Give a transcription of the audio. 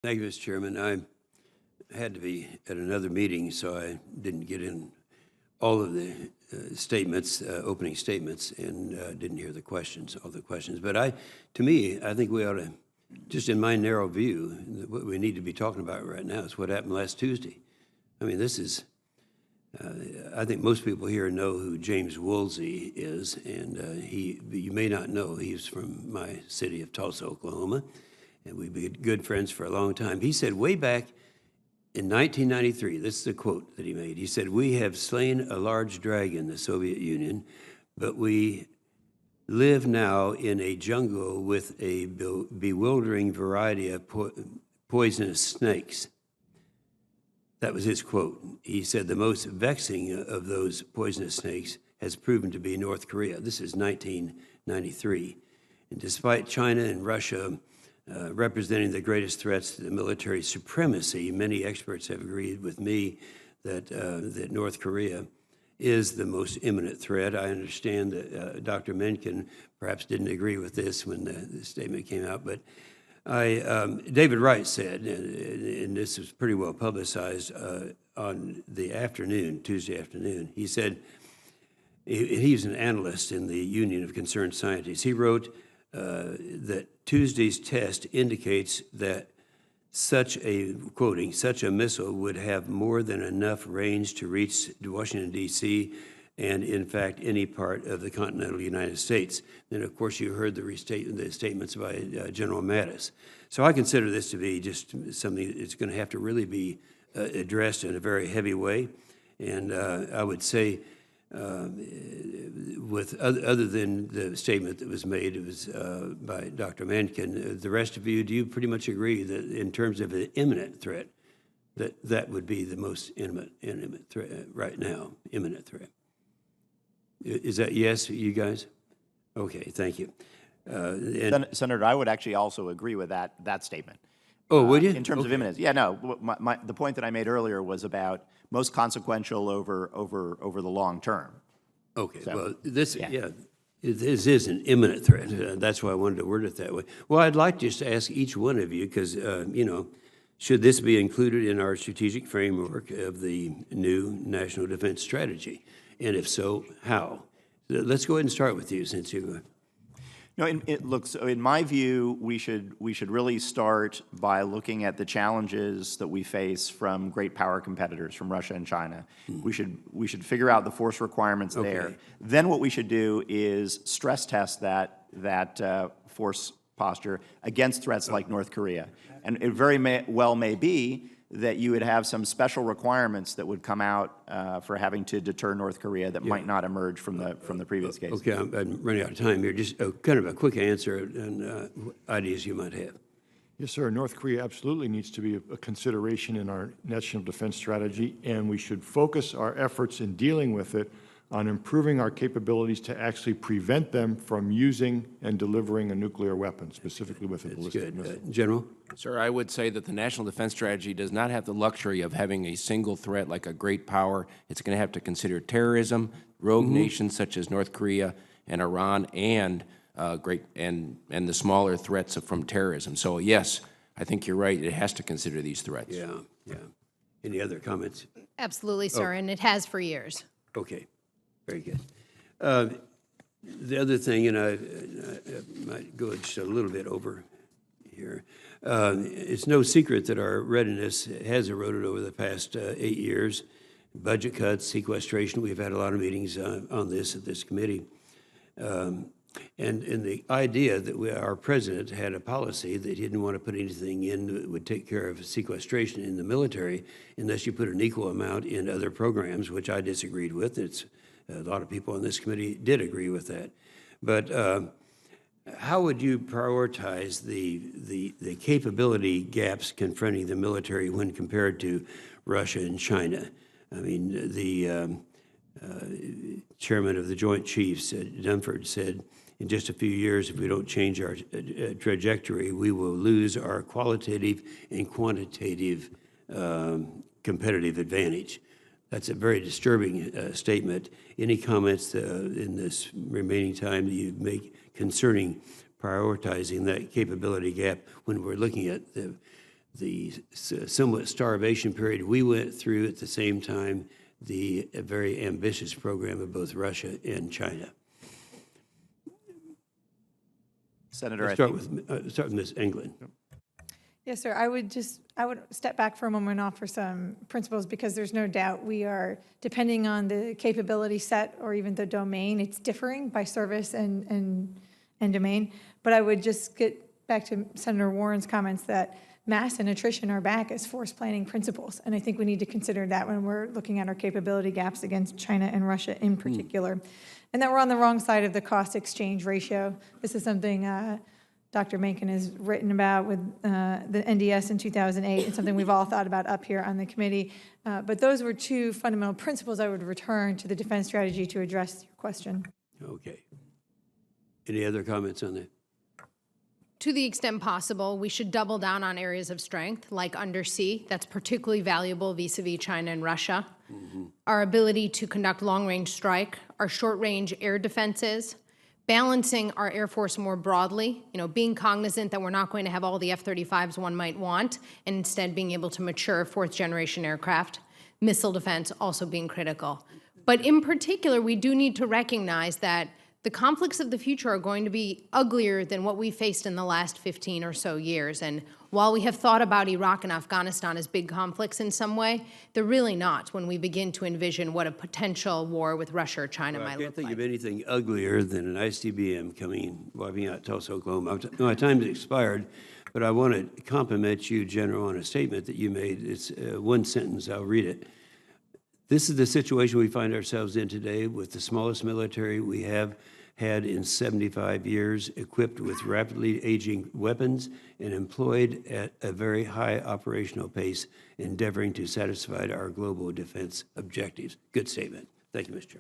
Thank you, Mr. Chairman. I had to be at another meeting, so I didn't get in all of the statements, opening statements, and didn't hear the questions, all the questions. But to me, I think we ought to, just in my narrow view, what we need to be talking about right now is what happened last Tuesday. I mean, this is, I think most people here know who James Woolsey is, and you may not know, he's from my city of Tulsa, Oklahoma, and we've been good friends for a long time. He said way back in 1993, this is the quote that he made. He said, "We have slain a large dragon, the Soviet Union, but we live now in a jungle with a bewildering variety of poisonous snakes." That was his quote. He said the most vexing of those poisonous snakes has proven to be North Korea. This is 1993. And despite China and Russia representing the greatest threats to the military supremacy, many experts have agreed with me that North Korea is the most imminent threat. I understand that Dr. Mencken perhaps didn't agree with this when the statement came out, but David Wright said, and this was pretty well publicized on the afternoon, Tuesday afternoon, he said, he's an analyst in the Union of Concerned Scientists. He wrote that Tuesday's test indicates that quoting, such a missile would have more than enough range to reach Washington, D.C., and in fact, any part of the continental United States. Then, of course, you heard the statements by General Mattis. So I consider this to be just something that's going to have to really be addressed in a very heavy way. And I would say, other than the statement that was made, it was by Dr. Mencken, the rest of you, do you pretty much agree that in terms of an imminent threat, that would be the most imminent threat right now, imminent threat? Is that yes, you guys? Okay, thank you. Senator, I would actually also agree with that statement. Oh, would you? In terms of imminence. Yeah, no, the point that I made earlier was about most consequential over the long term. Okay, so, well, this is an imminent threat. That's why I wanted to word it that way. Well, I'd like just to ask each one of you, because, should this be included in our strategic framework of the new National Defense Strategy? And if so, how? Let's go ahead and start with you, since you... No, in my view, we should really start by looking at the challenges that we face from great power competitors, from Russia and China. Mm-hmm. We should figure out the force requirements there. Then what we should do is stress test that force posture against threats like North Korea. And it very well may be that you would have some special requirements that would come out for having to deter North Korea that might not emerge from the previous case. Okay, I'm running out of time here. Just kind of a quick answer and ideas you might have. Yes, sir. North Korea absolutely needs to be a consideration in our national defense strategy, and we should focus our efforts in dealing with it on improving our capabilities to actually prevent them from using and delivering a nuclear weapon, specifically with a ballistic missile. General? Sir, I would say that the National Defense Strategy does not have the luxury of having a single threat like a great power. It's going to have to consider terrorism, rogue nations such as North Korea and Iran, and the smaller threats from terrorism. So yes, I think you're right. It has to consider these threats. Yeah, yeah. Any other comments? Absolutely, sir, and it has for years. Okay. Very good. The other thing, and I might go just a little bit over here, it's no secret that our readiness has eroded over the past 8 years. Budget cuts, sequestration, we've had a lot of meetings on this at this committee. And the idea that our president had a policy that he didn't want to put anything in that would take care of sequestration in the military unless you put an equal amount in other programs, which I disagreed with. A lot of people on this committee did agree with that. But how would you prioritize the capability gaps confronting the military when compared to Russia and China? I mean, the chairman of the Joint Chiefs, Dunford, said, in just a few years, if we don't change our trajectory, we will lose our qualitative and quantitative competitive advantage. That's a very disturbing statement. Any comments in this remaining time that you make concerning prioritizing that capability gap when we're looking at the somewhat starvation period we went through at the same time, the very ambitious program of both Russia and China. Senator, Let's start with Ms. England. Yes, sir. I would step back for a moment and offer some principles, because there's no doubt we are, depending on the capability set or even the domain, it's differing by service and domain. But I would just get back to Senator Warren's comments that mass and attrition are back as force planning principles. And I think we need to consider that when we're looking at our capability gaps against China and Russia in particular. And that we're on the wrong side of the cost exchange ratio. This is something Dr. Mencken has written about with the NDS in 2008. It's something we've all thought about up here on the committee. But those were two fundamental principles I would return to the defense strategy to address your question. Okay. Any other comments on that? To the extent possible, we should double down on areas of strength, like undersea. That's particularly valuable vis-a-vis China and Russia. Our ability to conduct long-range strike, our short-range air defenses, balancing our Air Force more broadly, being cognizant that we're not going to have all the F-35s one might want, and instead being able to mature fourth-generation aircraft, missile defense also being critical. But in particular, we do need to recognize that the conflicts of the future are going to be uglier than what we faced in the last 15 or so years. And while we have thought about Iraq and Afghanistan as big conflicts in some way, they're really not when we begin to envision what a potential war with Russia or China might look like. I can't think of anything uglier than an ICBM wiping out Tulsa, Oklahoma. My time's expired, but I want to compliment you, General, on a statement that you made. It's one sentence. I'll read it. This is the situation we find ourselves in today, with the smallest military we have had in 75 years, equipped with rapidly aging weapons and employed at a very high operational pace, endeavoring to satisfy our global defense objectives. Good statement. Thank you, Mr. Chairman.